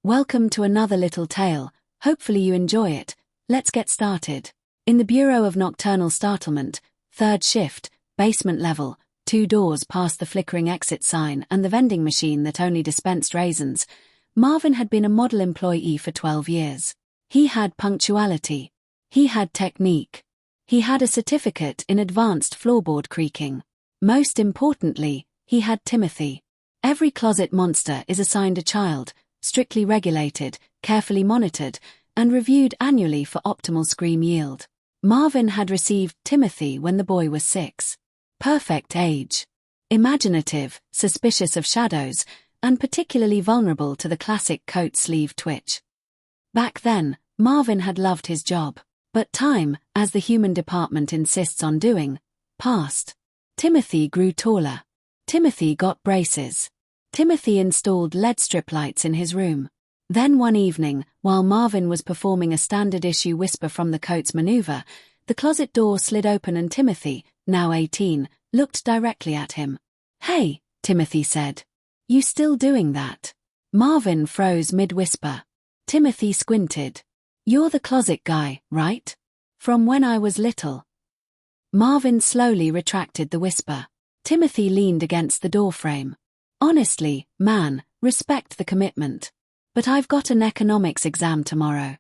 Welcome to another little tale, hopefully you enjoy it. Let's get started. In the Bureau of Nocturnal Startlement, third shift, basement level, 2 doors past the flickering exit sign and the vending machine that only dispensed raisins, Marvin had been a model employee for 12 years. He had punctuality. He had technique. He had a certificate in advanced floorboard creaking. Most importantly, he had Timothy. Every closet monster is assigned a child, strictly regulated, carefully monitored, and reviewed annually for optimal scream yield. Marvin had received Timothy when the boy was 6. Perfect age. Imaginative, suspicious of shadows, and particularly vulnerable to the classic coat sleeve twitch. Back then, Marvin had loved his job. But time, as the human department insists on doing, passed. Timothy grew taller. Timothy got braces. Timothy installed LED strip lights in his room. Then one evening, while Marvin was performing a standard-issue whisper from the coats maneuver, the closet door slid open and Timothy, now 18, looked directly at him. "Hey," Timothy said. "You still doing that?" Marvin froze mid-whisper. Timothy squinted. "You're the closet guy, right? From when I was little." Marvin slowly retracted the whisper. Timothy leaned against the doorframe. "Honestly, man, respect the commitment. But I've got an economics exam tomorrow."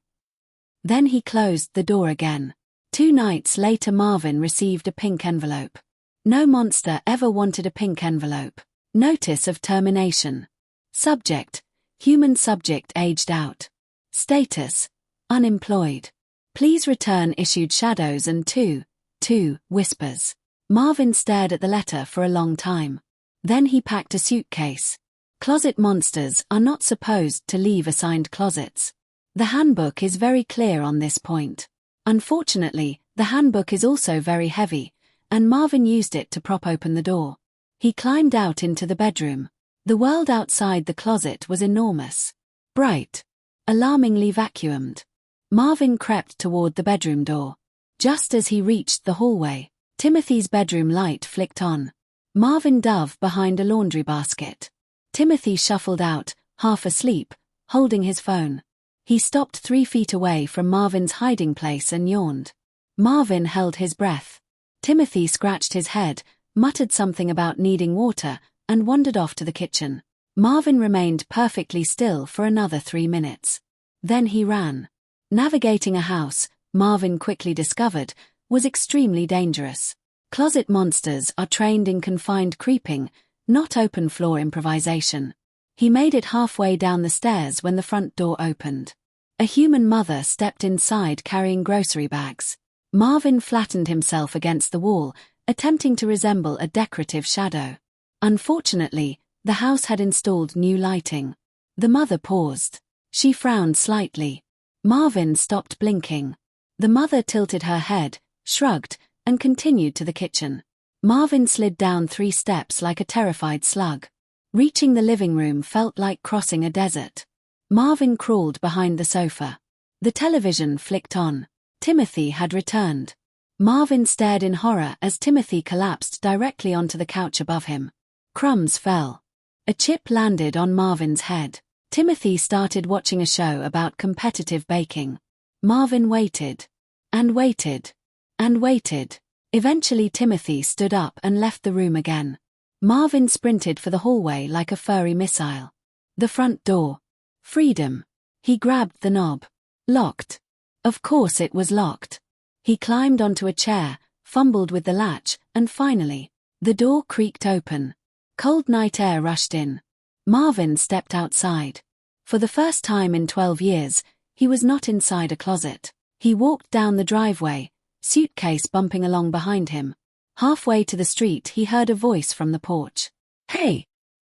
Then he closed the door again. 2 nights later Marvin received a pink envelope. No monster ever wanted a pink envelope. Notice of termination. Subject: human subject aged out. Status: unemployed. Please return issued shadows and 2 whispers. Marvin stared at the letter for a long time. Then he packed a suitcase. Closet monsters are not supposed to leave assigned closets. The handbook is very clear on this point. Unfortunately, the handbook is also very heavy, and Marvin used it to prop open the door. He climbed out into the bedroom. The world outside the closet was enormous. Bright. Alarmingly vacuumed. Marvin crept toward the bedroom door. Just as he reached the hallway, Timothy's bedroom light flicked on. Marvin dove behind a laundry basket. Timothy shuffled out, half asleep, holding his phone. He stopped 3 feet away from Marvin's hiding place and yawned. Marvin held his breath. Timothy scratched his head, muttered something about needing water, and wandered off to the kitchen. Marvin remained perfectly still for another 3 minutes. Then he ran. Navigating a house, Marvin quickly discovered, was extremely dangerous. Closet monsters are trained in confined creeping, not open-floor improvisation. He made it halfway down the stairs when the front door opened. A human mother stepped inside carrying grocery bags. Marvin flattened himself against the wall, attempting to resemble a decorative shadow. Unfortunately, the house had installed new lighting. The mother paused. She frowned slightly. Marvin stopped blinking. The mother tilted her head, shrugged, and continued to the kitchen. Marvin slid down 3 steps like a terrified slug. Reaching the living room felt like crossing a desert. Marvin crawled behind the sofa. The television flicked on. Timothy had returned. Marvin stared in horror as Timothy collapsed directly onto the couch above him. Crumbs fell. A chip landed on Marvin's head. Timothy started watching a show about competitive baking. Marvin waited. And waited. And waited. Eventually Timothy stood up and left the room again. Marvin sprinted for the hallway like a furry missile. The front door. Freedom. He grabbed the knob. Locked. Of course it was locked. He climbed onto a chair, fumbled with the latch, and finally, the door creaked open. Cold night air rushed in. Marvin stepped outside. For the first time in 12 years, he was not inside a closet. He walked down the driveway, suitcase bumping along behind him. Halfway to the street he heard a voice from the porch. "Hey!"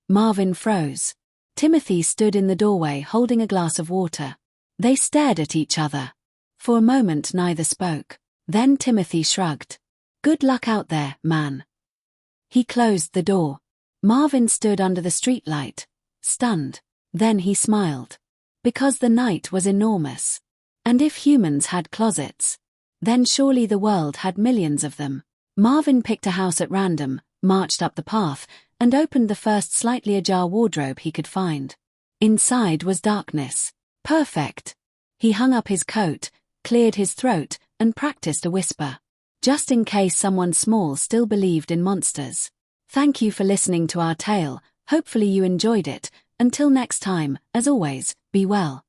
Marvin froze. Timothy stood in the doorway holding a glass of water. They stared at each other. For a moment neither spoke. Then Timothy shrugged. "Good luck out there, man." He closed the door. Marvin stood under the streetlight, stunned. Then he smiled. Because the night was enormous. And if humans had closets, then surely the world had millions of them. Marvin picked a house at random, marched up the path, and opened the first slightly ajar wardrobe he could find. Inside was darkness. Perfect. He hung up his coat, cleared his throat, and practiced a whisper. Just in case someone small still believed in monsters. Thank you for listening to our tale. Hopefully you enjoyed it. Until next time, as always, be well.